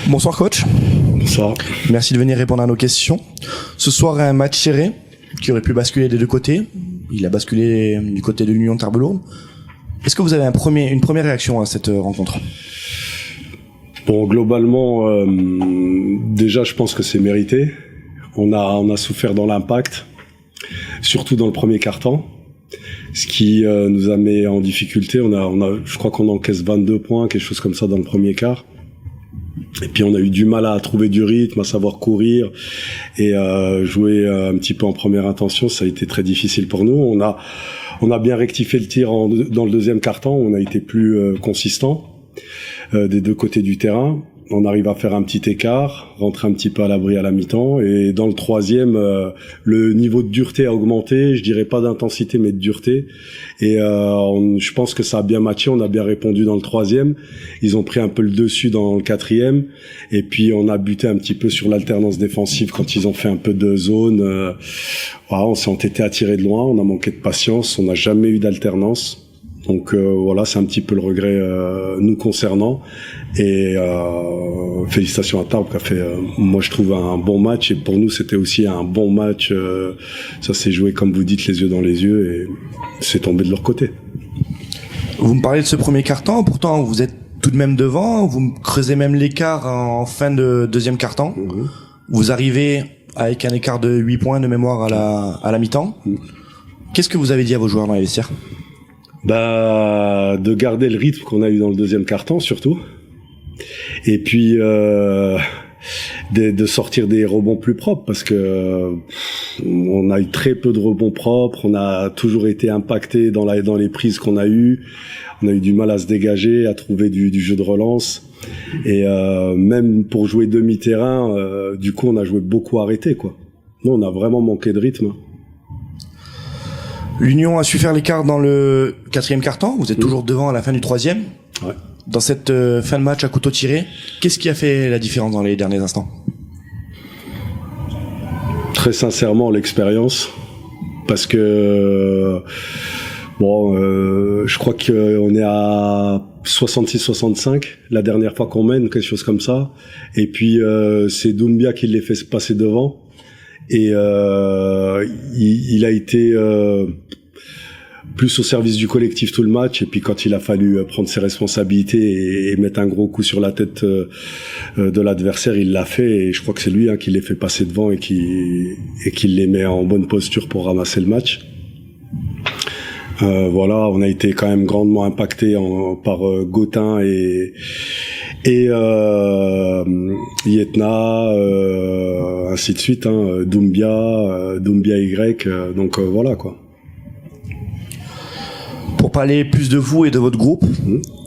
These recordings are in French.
Bonsoir coach. Bonsoir. Merci de venir répondre à nos questions. Ce soir, un match serré qui aurait pu basculer des deux côtés. Il a basculé du côté de l'Union Tarbes-Lourdes. Est-ce que vous avez une première réaction à cette rencontre? Bon, globalement, déjà, je pense que c'est mérité. On a souffert dans l'impact, surtout dans le premier quart-temps, ce qui nous a mis en difficulté. Je crois qu'on encaisse 22 points, quelque chose comme ça dans le premier quart. Et puis on a eu du mal à trouver du rythme, à savoir courir et jouer un petit peu en première intention. Ça a été très difficile pour nous. On a bien rectifié le tir dans le deuxième quart-temps. On a été plus consistant des deux côtés du terrain. On arrive à faire un petit écart, rentrer un petit peu à l'abri à la mi-temps. Et dans le troisième, le niveau de dureté a augmenté. Je dirais pas d'intensité, mais de dureté. Et je pense que ça a bien matché. On a bien répondu dans le troisième. Ils ont pris un peu le dessus dans le quatrième. Et puis on a buté un petit peu sur l'alternance défensive quand ils ont fait un peu de zone. Voilà, on s'est entêté à tirer de loin. On a manqué de patience. On n'a jamais eu d'alternance. Donc voilà, c'est un petit peu le regret nous concernant. Et félicitations à Tarbes qui a fait, moi je trouve, un bon match. Et pour nous, c'était aussi un bon match. Ça s'est joué, comme vous dites, les yeux dans les yeux. Et c'est tombé de leur côté. Vous me parlez de ce premier quart-temps. Pourtant, vous êtes tout de même devant. Vous creusez même l'écart en fin de deuxième quart-temps. Mmh. Vous arrivez avec un écart de 8 points de mémoire à la mi-temps. Mmh. Qu'est-ce que vous avez dit à vos joueurs dans les vestiaires? De garder le rythme qu'on a eu dans le deuxième quart-temps surtout, et puis de sortir des rebonds plus propres, parce que on a eu très peu de rebonds propres. On a toujours été impacté dans les prises qu'on a eues. On a eu du mal à se dégager, à trouver du jeu de relance, et même pour jouer demi-terrain, du coup on a joué beaucoup arrêté, quoi. Nous, on a vraiment manqué de rythme. L'Union a su faire l'écart dans le quatrième quart-temps. Vous êtes toujours devant à la fin du troisième. Ouais. Dans cette fin de match à couteau tiré, qu'est-ce qui a fait la différence dans les derniers instants? Très sincèrement, l'expérience. Parce que je crois qu'on est à 66-65 la dernière fois qu'on mène, quelque chose comme ça. Et puis c'est Doumbia qui les fait passer devant. Et il a été plus au service du collectif tout le match. Et puis quand il a fallu prendre ses responsabilités et mettre un gros coup sur la tête de l'adversaire, il l'a fait. Et je crois que c'est lui qui les fait passer devant et qui les met en bonne posture pour ramasser le match. Voilà, on a été quand même grandement impacté par Gautin et Yetna, ainsi de suite, Doumbia Y, donc voilà quoi. Pour parler plus de vous et de votre groupe,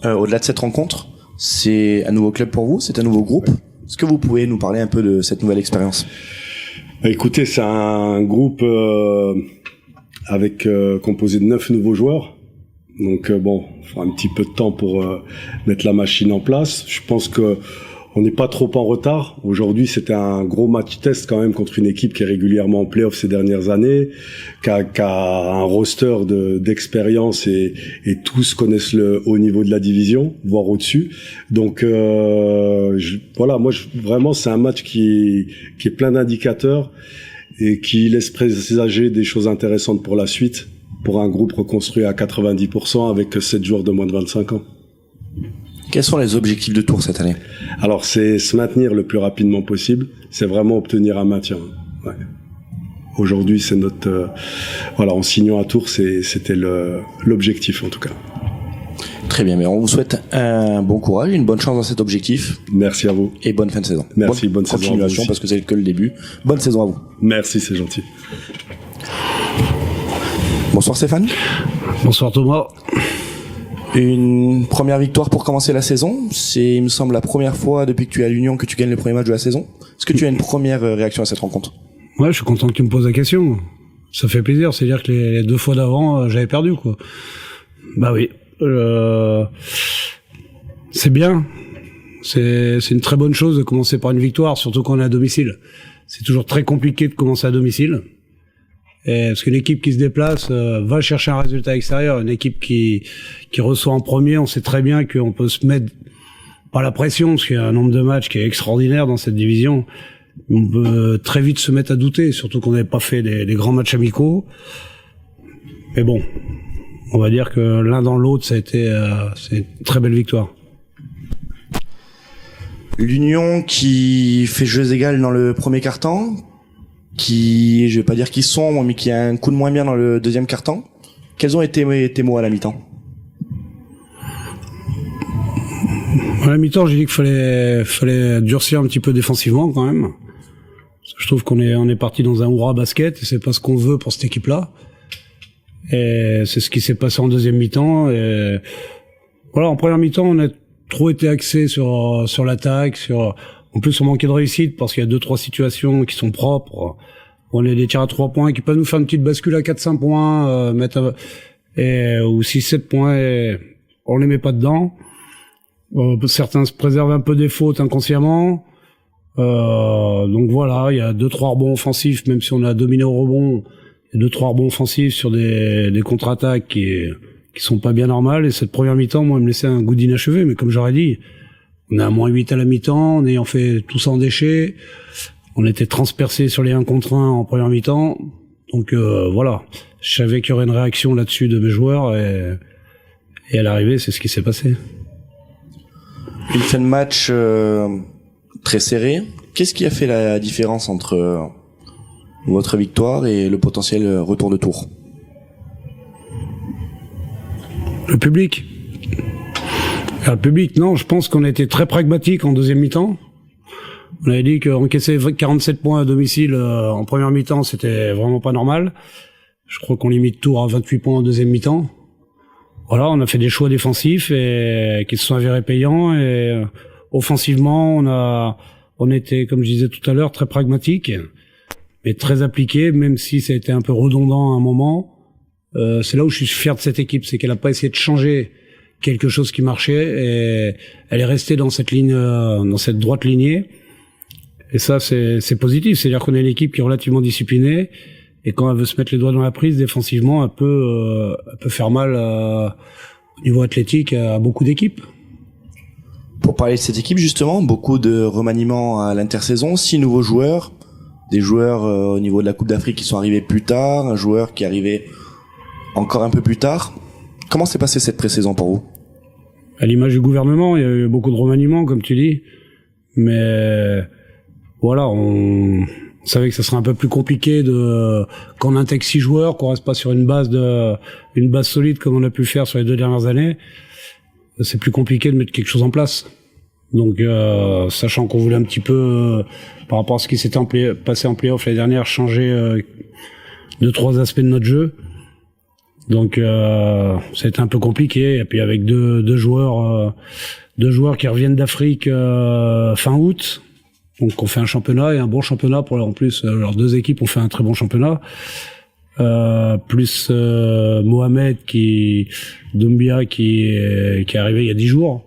au-delà de cette rencontre, c'est un nouveau club pour vous, c'est un nouveau groupe. Est-ce que vous pouvez nous parler un peu de cette nouvelle expérience? Écoutez, c'est un groupe composé de 9 nouveaux joueurs. Donc il faut un petit peu de temps pour mettre la machine en place. Je pense que on n'est pas trop en retard. Aujourd'hui, c'était un gros match test quand même contre une équipe qui est régulièrement en play-off ces dernières années, qui a un roster d'expérience et tous connaissent le haut niveau de la division, voire au-dessus. Donc vraiment c'est un match qui est plein d'indicateurs et qui laisse présager des choses intéressantes pour la suite, pour un groupe reconstruit à 90% avec 7 joueurs de moins de 25 ans. Quels sont les objectifs de Tours cette année? Alors, c'est se maintenir le plus rapidement possible. C'est vraiment obtenir un maintien. Ouais. Aujourd'hui, c'est notre... en signant à Tours, c'était l'objectif en tout cas. Très bien, mais on vous souhaite un bon courage, une bonne chance dans cet objectif. Merci à vous. Et bonne fin de saison. Merci, bonne saison à vous continuation parce que c'est que le début. Bonne saison à vous. Merci, c'est gentil. Bonsoir Stéphane. Bonsoir Thomas. Une première victoire pour commencer la saison. C'est, il me semble, la première fois depuis que tu es à l'Union que tu gagnes le premier match de la saison. Est-ce que tu as une première réaction à cette rencontre? Ouais, je suis content que tu me poses la question. Ça fait plaisir, c'est-à-dire que les 2 fois d'avant, j'avais perdu, quoi. Bah oui. C'est bien. C'est une très bonne chose de commencer par une victoire, surtout quand on est à domicile. C'est toujours très compliqué de commencer à domicile. Et parce qu'une équipe qui se déplace va chercher un résultat extérieur. Une équipe qui reçoit en premier, on sait très bien qu'on peut se mettre pas la pression, parce qu'il y a un nombre de matchs qui est extraordinaire dans cette division. On peut très vite se mettre à douter, surtout qu'on n'avait pas fait des grands matchs amicaux. Mais bon, on va dire que l'un dans l'autre, ça a été c'est une très belle victoire. L'Union qui fait jeux égales dans le premier quart-temps, qui, je vais pas dire qu'ils sombre, mais qui a un coup de moins bien dans le deuxième quart-temps. Quels ont été tes mots à la mi-temps? À la mi-temps, j'ai dit qu'il fallait durcir un petit peu défensivement quand même. Je trouve qu'on est parti dans un hurrah basket et c'est pas ce qu'on veut pour cette équipe-là. Et c'est ce qui s'est passé en deuxième mi-temps. Et voilà, en première mi-temps, on a trop été axé sur l'attaque, en plus on manquait de réussite parce qu'il y a 2-3 situations qui sont propres. On a des tirs à 3 points qui peuvent nous faire une petite bascule à 4-5 points, ou 6-7 points et on les met pas dedans. Certains se préservent un peu des fautes inconsciemment. Donc voilà, il y a 2-3 rebonds offensifs, même si on a dominé au rebond, il y a 2-3 rebonds offensifs sur des contre-attaques qui sont pas bien normales. Et cette première mi-temps, moi, me laissait un goût d'inachevé, mais comme j'aurais dit, on est à -8 à la mi-temps, en ayant fait tout ça en déchets. On était transpercés sur les 1 contre 1 en première mi-temps. Donc voilà, je savais qu'il y aurait une réaction là-dessus de mes joueurs et à l'arrivée, c'est ce qui s'est passé. Une fin de match très serrée. Qu'est-ce qui a fait la différence entre votre victoire et le potentiel retour de tour? Le public. Le public, non, je pense qu'on a été très pragmatique en deuxième mi-temps. On avait dit qu'encaisser 47 points à domicile en première mi-temps, c'était vraiment pas normal. Je crois qu'on limite Tours à 28 points en deuxième mi-temps. Voilà, on a fait des choix défensifs et qui se sont avérés payants. Et offensivement, on était, comme je disais tout à l'heure, très pragmatique, mais très appliqué, même si ça a été un peu redondant à un moment. C'est là où je suis fier de cette équipe, c'est qu'elle a pas essayé de changer quelque chose qui marchait et elle est restée dans cette ligne, dans cette droite lignée. Et ça, c'est positif. C'est-à-dire qu'on est une équipe qui est relativement disciplinée et quand elle veut se mettre les doigts dans la prise défensivement, elle peut faire mal au niveau athlétique à beaucoup d'équipes. Pour parler de cette équipe, justement, beaucoup de remaniements à l'intersaison, 6 nouveaux joueurs, des joueurs au niveau de la Coupe d'Afrique qui sont arrivés plus tard, un joueur qui est arrivé encore un peu plus tard. Comment s'est passée cette pré-saison pour vous? À l'image du gouvernement, il y a eu beaucoup de remaniements, comme tu dis, mais voilà, on savait que ça serait un peu plus compliqué quand on intègre 6 joueurs, qu'on reste pas sur une base solide comme on a pu le faire sur les 2 dernières années. C'est plus compliqué de mettre quelque chose en place. Donc, sachant qu'on voulait un petit peu, par rapport à ce qui s'était passé en play-off l'année dernière, changer 2-3 aspects de notre jeu. Donc, ça a été un peu compliqué. Et puis avec deux joueurs qui reviennent d'Afrique fin août. Donc, on fait un championnat et un bon championnat en plus. Leurs 2 équipes ont fait un très bon championnat. Plus Mohamed Doumbia qui est arrivé il y a 10 jours.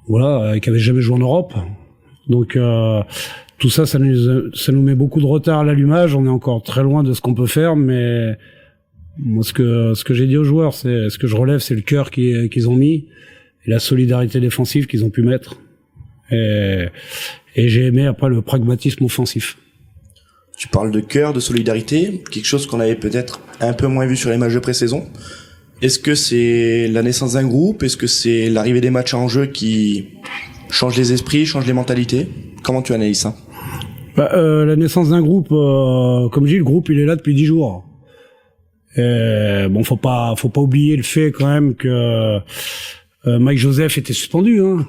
Voilà, qui avait jamais joué en Europe. Donc tout ça, ça nous met beaucoup de retard à l'allumage. On est encore très loin de ce qu'on peut faire, mais moi, ce que j'ai dit aux joueurs, c'est ce que je relève, c'est le cœur qu'ils ont mis et la solidarité défensive qu'ils ont pu mettre. Et j'ai aimé après le pragmatisme offensif. Tu parles de cœur, de solidarité, quelque chose qu'on avait peut-être un peu moins vu sur les matchs de pré-saison. Est-ce que c'est la naissance d'un groupe? Est-ce que c'est l'arrivée des matchs en jeu qui change les esprits, change les mentalités? Comment tu analyses ça? La naissance d'un groupe, comme je dis, le groupe il est là depuis 10 jours. Bon, faut pas oublier le fait quand même que Mike Joseph était suspendu. Hein.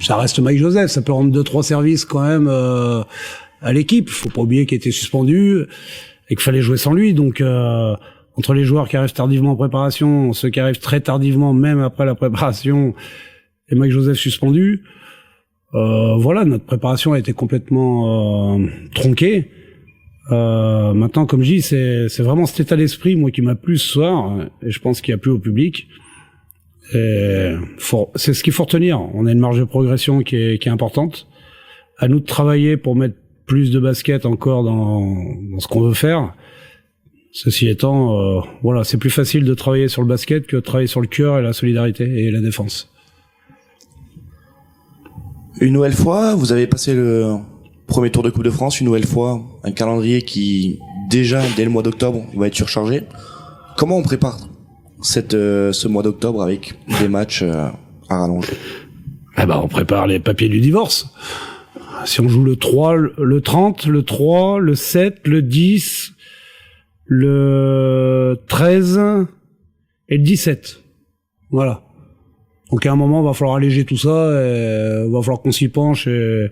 Ça reste Mike Joseph, ça peut rendre 2-3 services quand même à l'équipe. Faut pas oublier qu'il était suspendu et qu'il fallait jouer sans lui. Donc entre les joueurs qui arrivent tardivement en préparation, ceux qui arrivent très tardivement, même après la préparation, et Mike Joseph suspendu, voilà, notre préparation a été complètement tronquée. Maintenant, comme je dis, c'est vraiment cet état d'esprit, moi, qui m'a plu ce soir, et je pense qu'il a plu au public. C'est ce qu'il faut retenir. On a une marge de progression qui est importante. À nous de travailler pour mettre plus de basket encore dans ce qu'on veut faire. Ceci étant, voilà, c'est plus facile de travailler sur le basket que de travailler sur le cœur et la solidarité et la défense. Une nouvelle fois, vous avez passé le premier tour de Coupe de France, une nouvelle fois, un calendrier qui, déjà, dès le mois d'octobre, va être surchargé. Comment on prépare ce mois d'octobre avec des matchs à rallonge? On prépare les papiers du divorce. Si on joue le 3, le 30, le 3, le 7, le 10, le 13 et le 17. Voilà. Donc à un moment, il va falloir alléger tout ça, et il va falloir qu'on s'y penche, et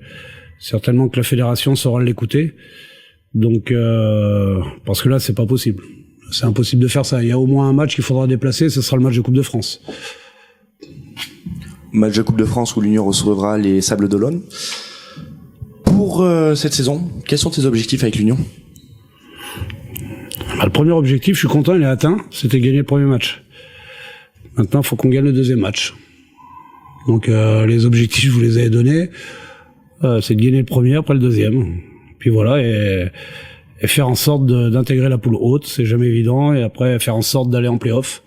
certainement que la fédération saura l'écouter. Donc parce que là, c'est pas possible. C'est impossible de faire ça. Il y a au moins un match qu'il faudra déplacer, ce sera le match de Coupe de France. Match de Coupe de France où l'Union recevra les Sables d'Olonne. Pour cette saison, quels sont tes objectifs avec l'Union? Le premier objectif, je suis content, il est atteint, c'était gagner le premier match. Maintenant, il faut qu'on gagne le deuxième match. Donc les objectifs, je vous les avais donnés, c'est de gagner le premier, après le deuxième. Puis voilà, et faire en sorte d'intégrer la poule haute, c'est jamais évident, et après faire en sorte d'aller en play-off.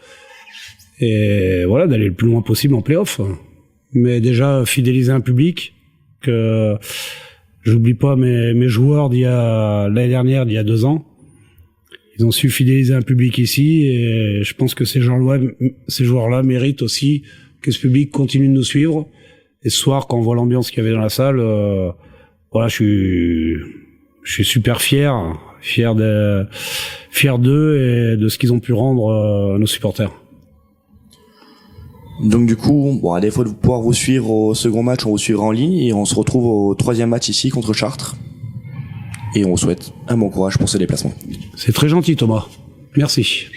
Et voilà, d'aller le plus loin possible en play-off. Mais déjà, fidéliser un public, que j'oublie pas mes joueurs l'année dernière, d'il y a 2 ans. Ils ont su fidéliser un public ici, et je pense que ces joueurs-là méritent aussi que ce public continue de nous suivre. Et ce soir, quand on voit l'ambiance qu'il y avait dans la salle, voilà, je suis super fier d'eux et de ce qu'ils ont pu rendre à nos supporters. Donc du coup, à défaut de pouvoir vous suivre au second match, on vous suivra en ligne et on se retrouve au 3e match ici contre Chartres. Et on vous souhaite un bon courage pour ce déplacement. C'est très gentil, Thomas. Merci.